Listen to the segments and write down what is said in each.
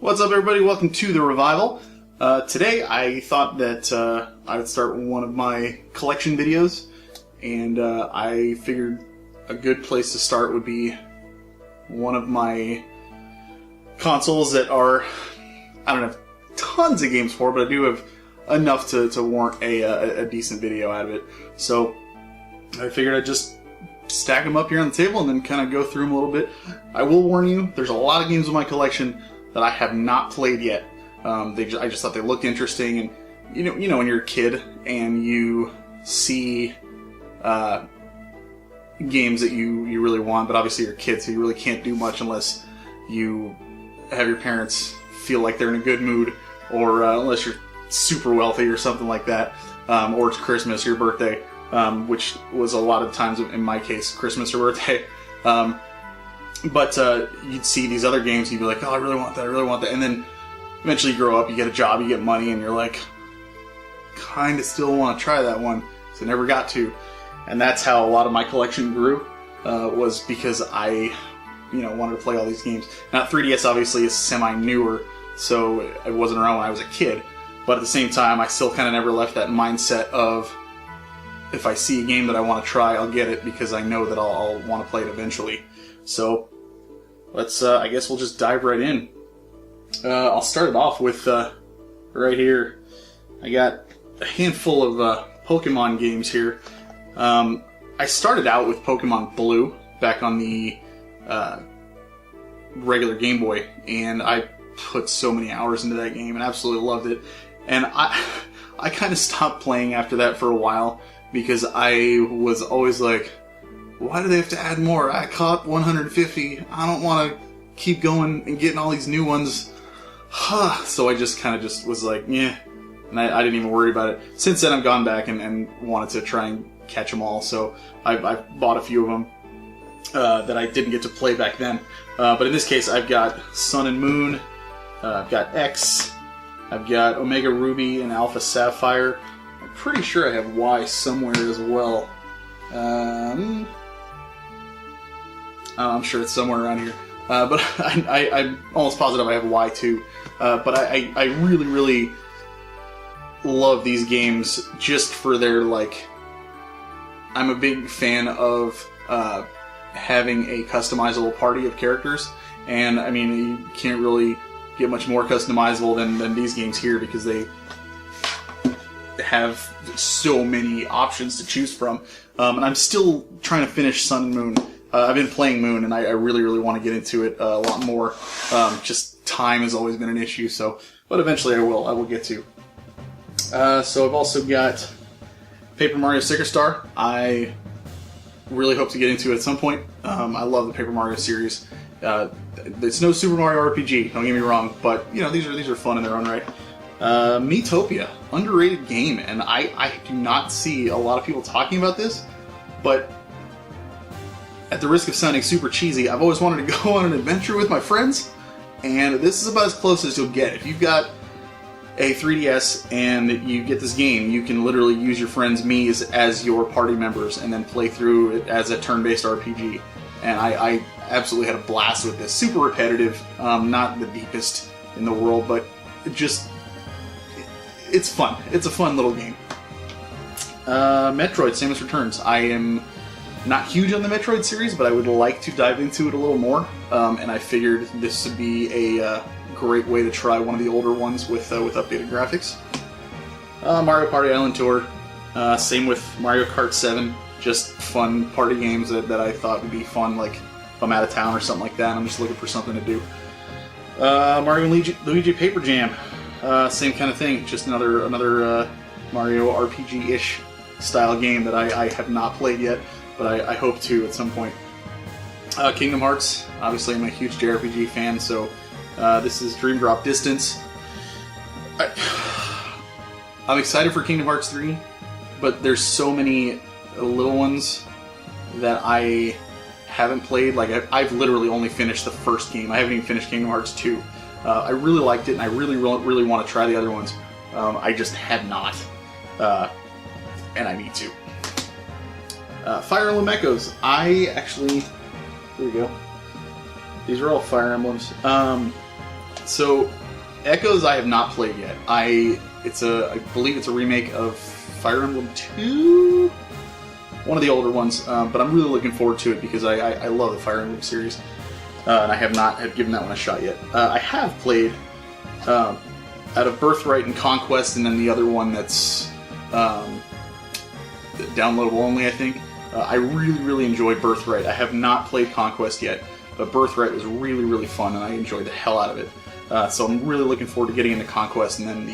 What's up, everybody? Welcome to The Revival. Today I thought that I would start one of my collection videos, and I figured a good place to start would be one of my consoles that I don't have tons of games for, but I do have enough to warrant a decent video out of it. So I figured I'd just stack them up here on the table and then kind of go through them a little bit. I will warn you, there's a lot of games in my collection that I have not played yet. I just thought they looked interesting, and you know when you're a kid and you see games that you really want, but obviously you're a kid, so you really can't do much unless you have your parents feel like they're in a good mood, or unless you're super wealthy or something like that, or it's Christmas or your birthday, which was a lot of times in my case Christmas or birthday. But you'd see these other games, and you'd be like, oh, I really want that, and then eventually you grow up, you get a job, you get money, and you're like, kind of still want to try that one, so never got to. And that's how a lot of my collection grew, was because I wanted to play all these games. Now 3DS obviously is semi-newer, so it wasn't around when I was a kid, but at the same time I still kind of never left that mindset of, if I see a game that I want to try, I'll get it, because I know that I'll want to play it eventually. So let's, I guess we'll just dive right in. I'll start it off with, right here, I got a handful of Pokemon games here. I started out with Pokemon Blue back on the regular Game Boy, and I put so many hours into that game and absolutely loved it. And I kind of stopped playing after that for a while, because I was always like, why do they have to add more? I caught 150. I don't want to keep going and getting all these new ones. So I just kind of was like, yeah. And I didn't even worry about it. Since then, I've gone back and wanted to try and catch them all. So I've bought a few of them that I didn't get to play back then. But in this case, I've got Sun and Moon. I've got X. I've got Omega Ruby and Alpha Sapphire. I'm pretty sure I have Y somewhere as well. I'm sure it's somewhere around here. But I'm almost positive I have Y too. But I really, really love these games just for their, I'm a big fan of having a customizable party of characters. And, I mean, you can't really get much more customizable than these games here, because they have so many options to choose from. And I'm still trying to finish Sun and Moon. I've been playing Moon, and I really, really want to get into it a lot more. Just time has always been an issue, but eventually I will get to. So I've also got Paper Mario Sticker Star. I really hope to get into it at some point. I love the Paper Mario series. It's no Super Mario RPG, don't get me wrong, but these are fun in their own right. Miitopia, underrated game, and I do not see a lot of people talking about this, but at the risk of sounding super cheesy, I've always wanted to go on an adventure with my friends, and this is about as close as you'll get. If you've got a 3DS and you get this game, you can literally use your friends' Miis as your party members and then play through it as a turn-based RPG. And I absolutely had a blast with this. Super repetitive, not the deepest in the world, but it's fun. It's a fun little game. Metroid: Samus Returns. I am not huge on the Metroid series, but I would like to dive into it a little more, and I figured this would be a great way to try one of the older ones with updated graphics. Mario Party Island Tour, same with Mario Kart 7, just fun party games that I thought would be fun, like if I'm out of town or something like that, I'm just looking for something to do. Mario and Luigi Paper Jam, same kind of thing, just another Mario RPG-ish style game that I have not played yet, but I hope to at some point. Kingdom Hearts, obviously I'm a huge JRPG fan, so this is Dream Drop Distance. I'm excited for Kingdom Hearts 3, but there's so many little ones that I haven't played. I've literally only finished the first game. I haven't even finished Kingdom Hearts 2. I really liked it, and I really, really want to try the other ones. I just had not, and I need to. Fire Emblem Echoes. Here we go. These are all Fire Emblems. So, Echoes I have not played yet. I believe it's a remake of Fire Emblem 2? One of the older ones, but I'm really looking forward to it because I love the Fire Emblem series. And I have not given that one a shot yet. I have played out of Birthright and Conquest, and then the other one that's downloadable only, I think. I really enjoyed Birthright. I have not played Conquest yet, but Birthright was really fun, and I enjoyed the hell out of it. So I'm really looking forward to getting into Conquest, and then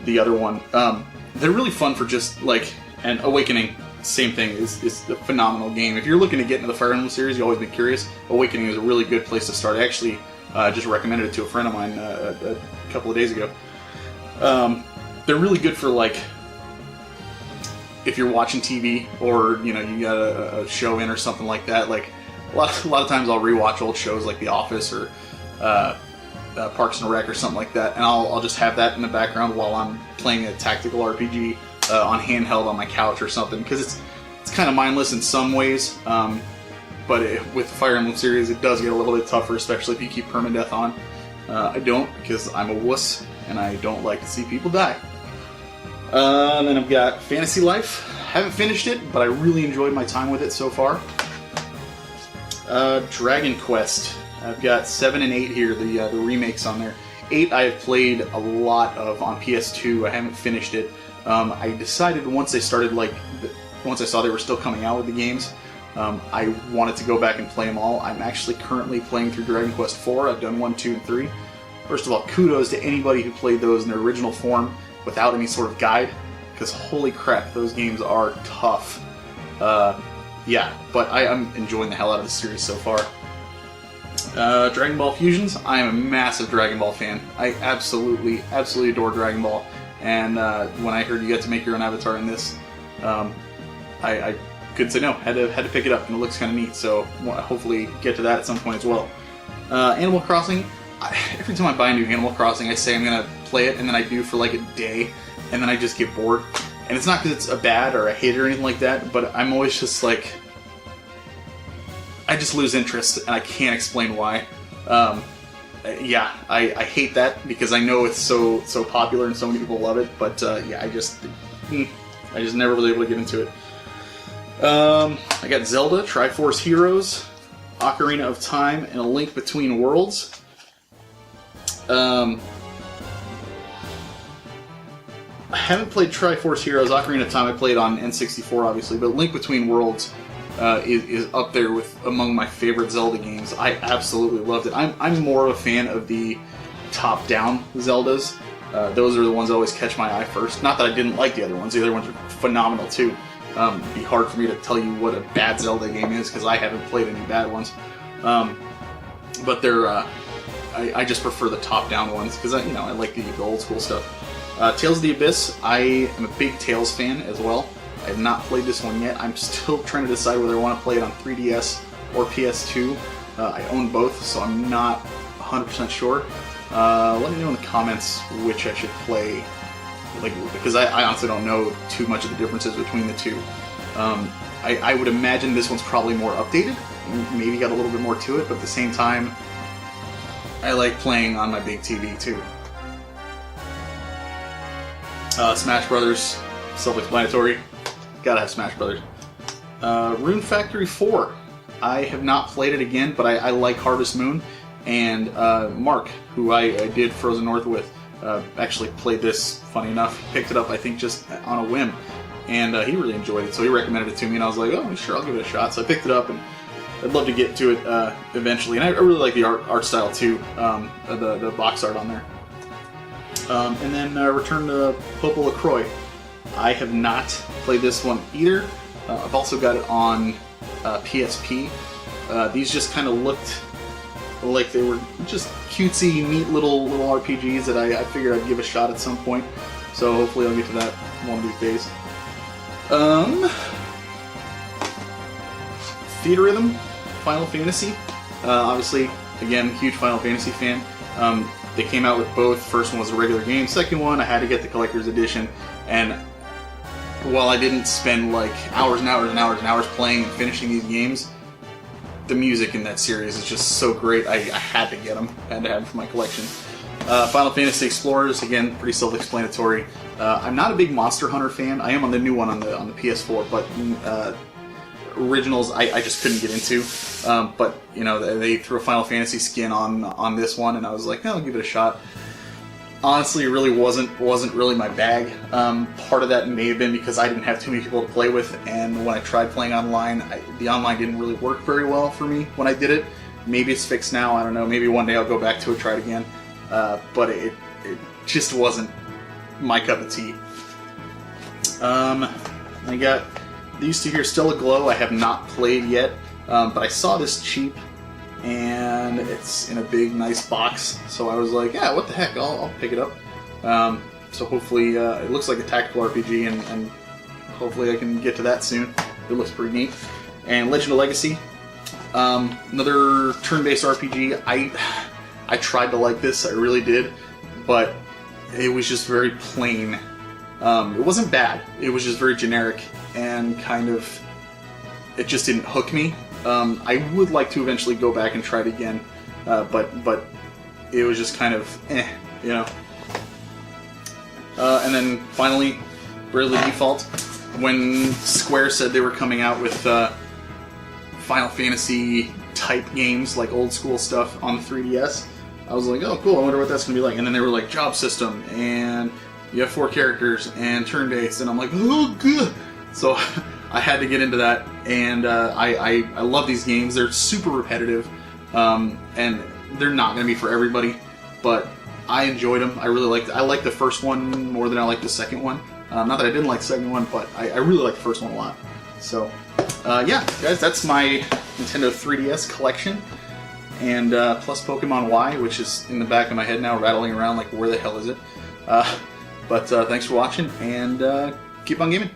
the other one. They're really fun for just like, and Awakening, same thing, is a phenomenal game. If you're looking to get into the Fire Emblem series, you've always been curious, Awakening is a really good place to start. I actually just recommended it to a friend of mine a couple of days ago. They're really good for like, if you're watching TV or you got a show in or something like that. Like a lot of times I'll rewatch old shows like The Office or Parks and Rec or something like that, and I'll just have that in the background while I'm playing a tactical RPG on handheld on my couch or something, because it's kind of mindless in some ways. But with the Fire Emblem series, it does get a little bit tougher, especially if you keep permadeath on. I don't, because I'm a wuss and I don't like to see people die. Then I've got Fantasy Life. Haven't finished it, but I really enjoyed my time with it so far. Dragon Quest. I've got 7 and 8 here, the remakes on there. 8 I have played a lot of on PS2. I haven't finished it. I decided once I saw they were still coming out with the games, I wanted to go back and play them all. I'm actually currently playing through Dragon Quest 4. I've done 1, 2, and 3. First of all, kudos to anybody who played those in their original form without any sort of guide, because holy crap, those games are tough. Yeah, but I'm enjoying the hell out of the series so far. Dragon Ball Fusions. I am a massive Dragon Ball fan. I absolutely adore Dragon Ball. And when I heard you got to make your own avatar in this, I couldn't say no. Had to pick it up, and it looks kind of neat. So hopefully get to that at some point as well. Animal Crossing. Every time I buy a new Animal Crossing, I say I'm gonna play it, and then I do for like a day, and then I just get bored. And it's not because it's a bad or I hate it or anything like that, but I'm always just like, I just lose interest, and I can't explain why. Yeah, I hate that because I know it's so popular and so many people love it, but yeah, I just never was able to get into it. I got Zelda, Triforce Heroes, Ocarina of Time, and A Link Between Worlds. I haven't played Triforce Heroes. Ocarina of Time I played on N64, obviously, but Link Between Worlds is up there with among my favorite Zelda games. I absolutely loved it. I'm more of a fan of the top-down Zeldas. Those are the ones that always catch my eye first. Not that I didn't like the other ones. The other ones are phenomenal too. It'd be hard for me to tell you what a bad Zelda game is because I haven't played any bad ones. But they're I just prefer the top-down ones because I like the old school stuff. Tales of the Abyss. I am a big Tales fan as well. I have not played this one yet. I'm still trying to decide whether I want to play it on 3DS or PS2. I own both, so I'm not 100% sure. Let me know in the comments which I should play, because I honestly don't know too much of the differences between the two. I would imagine this one's probably more updated, maybe got a little bit more to it, but at the same time, I like playing on my big TV too. Smash Brothers, self-explanatory. Gotta have Smash Brothers. Rune Factory 4. I have not played it again, but I like Harvest Moon. And Mark, who I did Frozen North with, actually played this, funny enough. He picked it up, I think, just on a whim. And he really enjoyed it, so he recommended it to me, and I was like, oh, sure, I'll give it a shot. So I picked it up, and I'd love to get to it eventually. And I really like the art style, too, the box art on there. And then Return to Popo LaCroix. I have not played this one either. I've also got it on PSP. These just kind of looked like they were just cutesy, neat little RPGs that I figured I'd give a shot at some point. So hopefully I'll get to that one of these days. Theatrhythm, Final Fantasy. Obviously, again, huge Final Fantasy fan. They came out with both. First one was a regular game. Second one, I had to get the collector's edition. And while I didn't spend like hours and hours and hours and hours playing and finishing these games, the music in that series is just so great. I had to get them. I had to have them for my collection. Final Fantasy Explorers, again, pretty self-explanatory. I'm not a big Monster Hunter fan. I am on the new one on the PS4, but originals I just couldn't get into. But you know, they threw a Final Fantasy skin on this one, and I was like, oh, I'll give it a shot. Honestly, it really wasn't really my bag. Part of that may have been because I didn't have too many people to play with, and when I tried playing online, the online didn't really work very well for me when I did it. Maybe it's fixed now, I don't know. Maybe one day I'll go back to it, try it again. But it just wasn't my cup of tea. I got these two here, Still Aglow. I have not played yet, but I saw this cheap, and it's in a big, nice box. So I was like, yeah, what the heck? I'll pick it up. So hopefully, it looks like a tactical RPG, and hopefully I can get to that soon. It looks pretty neat. And Legend of Legacy, another turn-based RPG. I tried to like this, I really did, but it was just very plain. It wasn't bad, it was just very generic, and kind of, it just didn't hook me. I would like to eventually go back and try it again, but it was just kind of, you know. And then finally, Bravely Default. When Square said they were coming out with Final Fantasy type games, like old school stuff on the 3DS, I was like, oh cool, I wonder what that's going to be like. And then they were like, job system, and you have 4 characters, and turn-based, and I'm like, oh good! So I had to get into that, and I love these games. They're super repetitive, and they're not going to be for everybody, but I enjoyed them. I liked the first one more than I liked the second one. Not that I didn't like the second one, but I really liked the first one a lot. So, yeah, guys, that's my Nintendo 3DS collection. And plus Pokemon Y, which is in the back of my head now, rattling around like, where the hell is it? But thanks for watching, and keep on gaming.